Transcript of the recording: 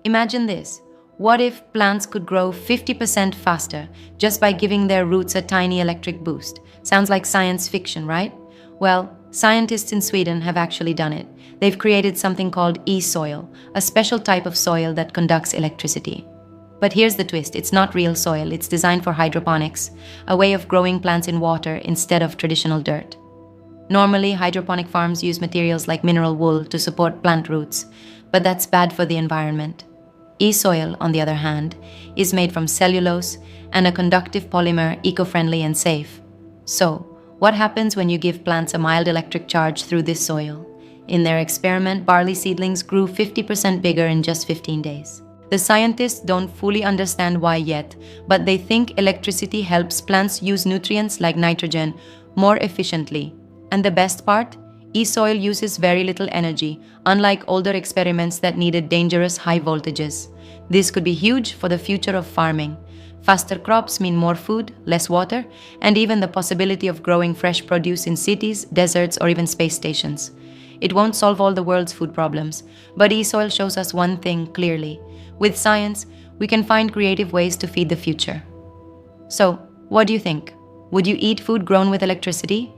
Imagine this. What if plants could grow 50% faster just by giving their roots a tiny electric boost? Sounds like science fiction, right? Well, scientists in Sweden have actually done it. They've created something called e-soil, a special type of soil that conducts electricity. But here's the twist, it's not real soil, it's designed for hydroponics, a way of growing plants in water instead of traditional dirt. Normally, hydroponic farms use materials like mineral wool to support plant roots, but that's bad for the environment. E-soil, on the other hand, is made from cellulose and a conductive polymer, eco-friendly and safe. So, what happens when you give plants a mild electric charge through this soil? In their experiment, barley seedlings grew 50% bigger in just 15 days. The scientists don't fully understand why yet, but they think electricity helps plants use nutrients like nitrogen more efficiently. And the best part? E-soil uses very little energy, unlike older experiments that needed dangerous high voltages. This could be huge for the future of farming. Faster crops mean more food, less water, and even the possibility of growing fresh produce in cities, deserts, or even space stations. It won't solve all the world's food problems, but e-soil shows us one thing clearly. With science, we can find creative ways to feed the future. So, what do you think? Would you eat food grown with electricity?